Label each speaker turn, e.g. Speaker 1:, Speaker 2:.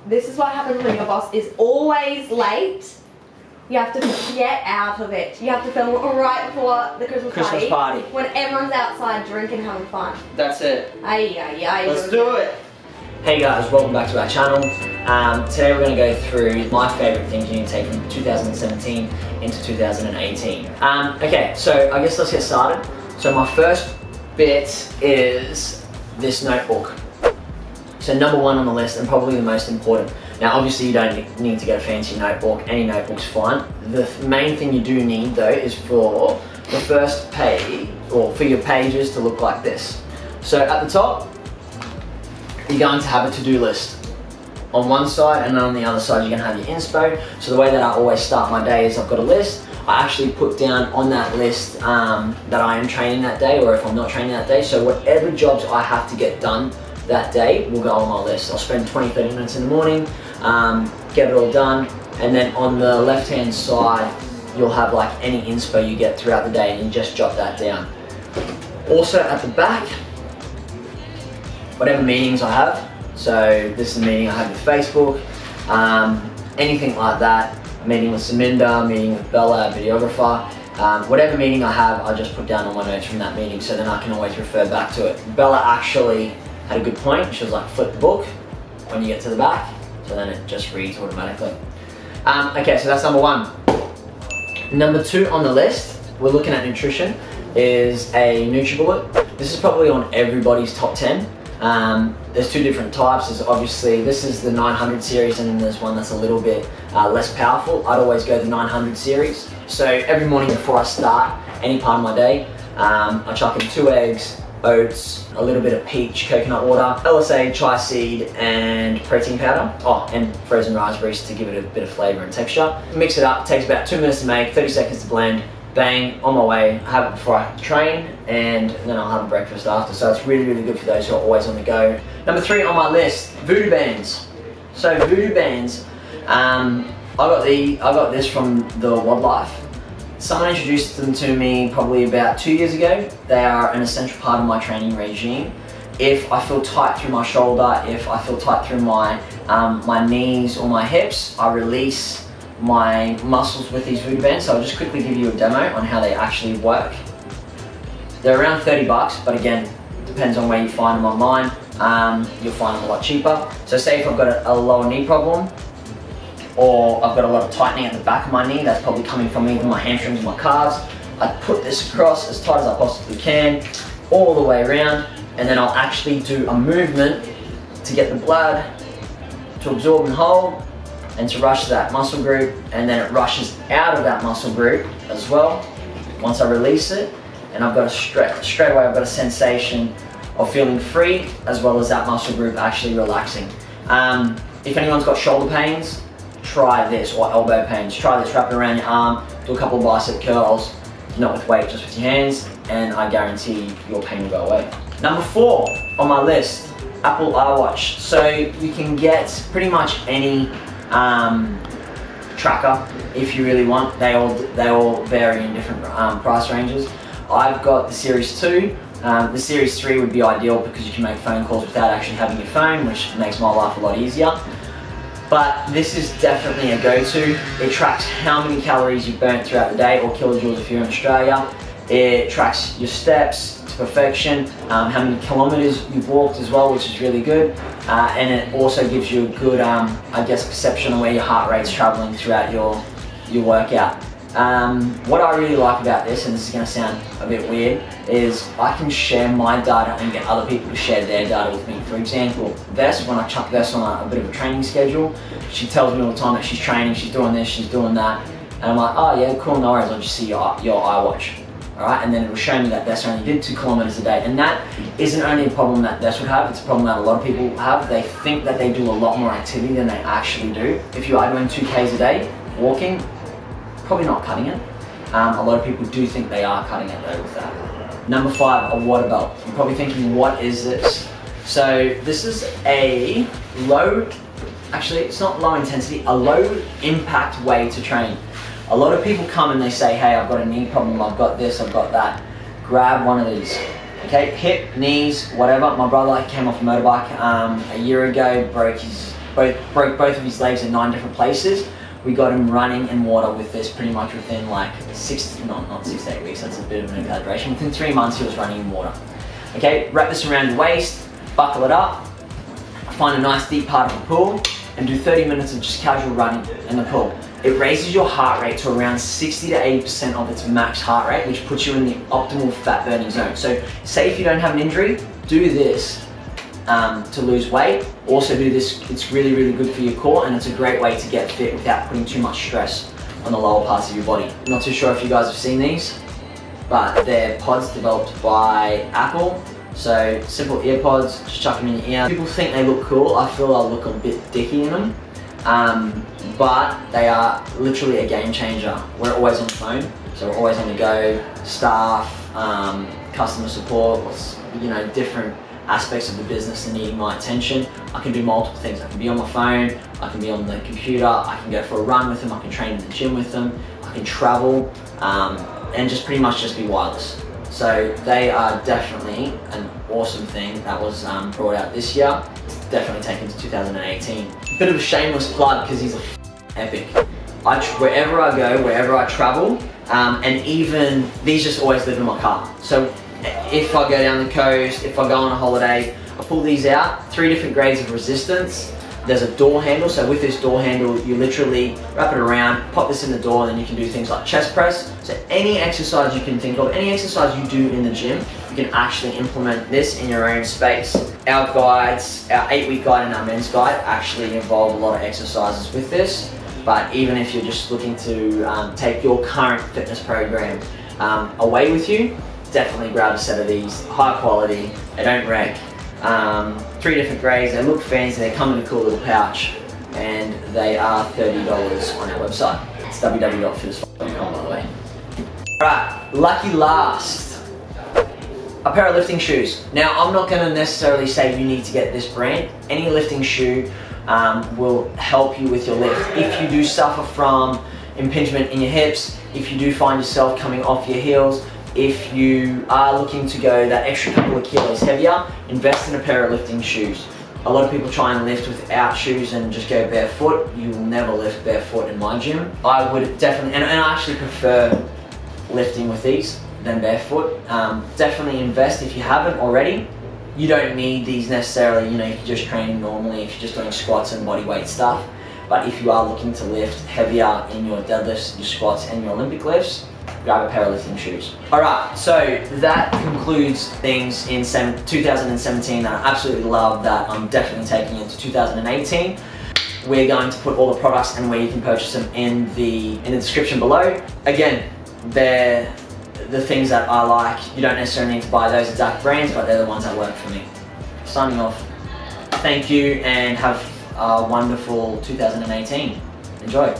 Speaker 1: this is what happens when your boss is always late. You have to get out of it. You have to film right before the Christmas party. When everyone's outside drinking and having fun.
Speaker 2: That's it.
Speaker 1: Let's
Speaker 2: do it. Hey guys, welcome back to our channel. Today we're going to go through my favourite things you need to take from 2017 into 2018. Okay, so I guess let's get started. So my first bit is this notebook. So number one on the list, and probably the most important. Now obviously you don't need to get a fancy notebook, any notebook's fine. The main thing you do need though is for the first page, or for your pages to look like this. So at the top, you're going to have a to-do list on one side, and then on the other side you're going to have your inspo. So the way that I always start my day is I've got a list. I actually put down on that list that I am training that day, or if I'm not training that day. So whatever jobs I have to get done that day will go on my list. I'll spend 20-30 minutes in the morning, get it all done, and then on the left hand side you'll have like any inspo you get throughout the day, and you just jot that down. Also at the back, whatever meetings I have. So this is a meeting I have with Facebook, anything like that. A meeting with Saminda, meeting with Bella, videographer. Whatever meeting I have, I just put down all my notes from that meeting, so then I can always refer back to it. Bella actually had a good point. She was like, flip the book when you get to the back, so then it just reads automatically. Okay, so that's number one. Number two on the list, we're looking at nutrition, is a Nutribullet. This is probably on everybody's top 10. There's two different types. There's obviously, this is the 900 series, and then there's one that's a little bit less powerful. I'd always go the 900 series. So every morning before I start any part of my day, I chuck in 2 eggs, oats, a little bit of peach coconut water, LSA, chia seed, and protein powder. Oh, and frozen raspberries to give it a bit of flavor and texture. Mix it up, it takes about 2 minutes to make, 30 seconds to blend. Bang, on my way, I have it before I train, and then I'll have a breakfast after. So it's really, really good for those who are always on the go. Number 3 on my list, VooDoo bands. So VooDoo bands, I got this from the Wildlife. Someone introduced them to me probably about 2 years ago. They are an essential part of my training regime. If I feel tight through my shoulder, if I feel tight through my knees or my hips, I release my muscles with these VooDoo bands. So I'll just quickly give you a demo on how they actually work. They're around 30 bucks, but again, it depends on where you find them online. You'll find them a lot cheaper. So say if I've got a lower knee problem, or I've got a lot of tightening at the back of my knee, that's probably coming from either my hamstrings or my calves, I put this across as tight as I possibly can, all the way around, and then I'll actually do a movement to get the blood to absorb and hold, and to rush that muscle group, and then it rushes out of that muscle group as well. Once I release it, and I've got straight away I've got a sensation of feeling free, as well as that muscle group actually relaxing. If anyone's got shoulder pains, try this, or elbow pains, try this, wrap it around your arm, do a couple of bicep curls, not with weight, just with your hands, and I guarantee your pain will go away. Number 4 on my list, Apple iWatch. So you can get pretty much any tracker if you really want. They all vary in different price ranges. I've got the Series 2. The Series 3 would be ideal because you can make phone calls without actually having your phone, which makes my life a lot easier. But this is definitely a go-to. It tracks how many calories you've burnt throughout the day, or kilojoules if you're in Australia. It tracks your steps to perfection, how many kilometers you've walked as well, which is really good. And it also gives you a good, I guess, perception on where your heart rate's traveling throughout your workout. What I really like about this, and this is going to sound a bit weird, is I can share my data and get other people to share their data with me. For example, Vess, when I chuck Vess on a bit of a training schedule, she tells me all the time that she's training, she's doing this, she's doing that, and I'm like, oh yeah, cool, no worries, I'll just see your iWatch. Alright, and then it'll show me that Vess only did 2 kilometers a day, and that isn't only a problem that Vess would have, it's a problem that a lot of people have. They think that they do a lot more activity than they actually do. If you are doing 2Ks a day, walking, probably not cutting it. A lot of people do think they are cutting it though with that. Number 5, a water belt. You're probably thinking, what is this? So this is a actually it's not low intensity, a low impact way to train. A lot of people come and they say, hey, I've got a knee problem, I've got this, I've got that. Grab one of these. Okay, hip, knees, whatever. My brother came off a motorbike a year ago, broke his broke both of his legs in 9 different places. We got him running in water with this pretty much within like not 6 to 8 weeks, that's a bit of an exaggeration. Within 3 months he was running in water. Okay, wrap this around your waist, buckle it up, find a nice deep part of the pool, and do 30 minutes of just casual running in the pool. It raises your heart rate to around 60 to 80% of its max heart rate, which puts you in the optimal fat burning zone. So say if you don't have an injury, do this to lose weight. Also do this, it's really, really good for your core, and it's a great way to get fit without putting too much stress on the lower parts of your body. I'm not too sure if you guys have seen these, but they're pods developed by Apple. So simple earpods, just chuck them in your ear. People think they look cool. I feel I look a bit dicky in them. But they are literally a game changer. We're always on the phone, so we're always on the go. Staff, customer support, you know, different aspects of the business that needing my attention. I can do multiple things. I can be on my phone, I can be on the computer, I can go for a run with them, I can train in the gym with them, I can travel, and just pretty much just be wireless. So they are definitely an awesome thing that was brought out this year. It's definitely taken to 2018. Bit of a shameless plug because he's epic. Wherever I go, wherever I travel, and even these just always live in my car. So if I go down the coast, if I go on a holiday, I pull these out, 3 different grades of resistance. There's a door handle, so with this door handle, you literally wrap it around, pop this in the door, and then you can do things like chest press. So any exercise you can think of, any exercise you do in the gym, you can actually implement this in your own space. Our guides, our 8-week guide and our men's guide actually involve a lot of exercises with this. But even if you're just looking to take your current fitness program away with you, definitely grab a set of these. High quality, they don't wreck. 3 different grades, they look fancy, they come in a cool little pouch, and they are $30 on our website. It's www.FitazFK.com, by the way. Alright, lucky last. A pair of lifting shoes. Now, I'm not going to necessarily say you need to get this brand. Any lifting shoe will help you with your lift. If you do suffer from impingement in your hips, if you do find yourself coming off your heels, if you are looking to go that extra couple of kilos heavier, invest in a pair of lifting shoes. A lot of people try and lift without shoes and just go barefoot. You will never lift barefoot in my gym. I would definitely, and I actually prefer lifting with these than barefoot. Definitely invest if you haven't already. You don't need these necessarily, you know, if you're just training normally, if you're just doing squats and body weight stuff. But if you are looking to lift heavier in your deadlifts, your squats and your Olympic lifts, grab a pair of lifting shoes. Alright, so that concludes things in 2017 that I absolutely love that I'm definitely taking into 2018. We're going to put all the products and where you can purchase them in the description below. Again, they're the things that I like. You don't necessarily need to buy those exact brands, but they're the ones that work for me. Signing off. Thank you and have a wonderful 2018. Enjoy.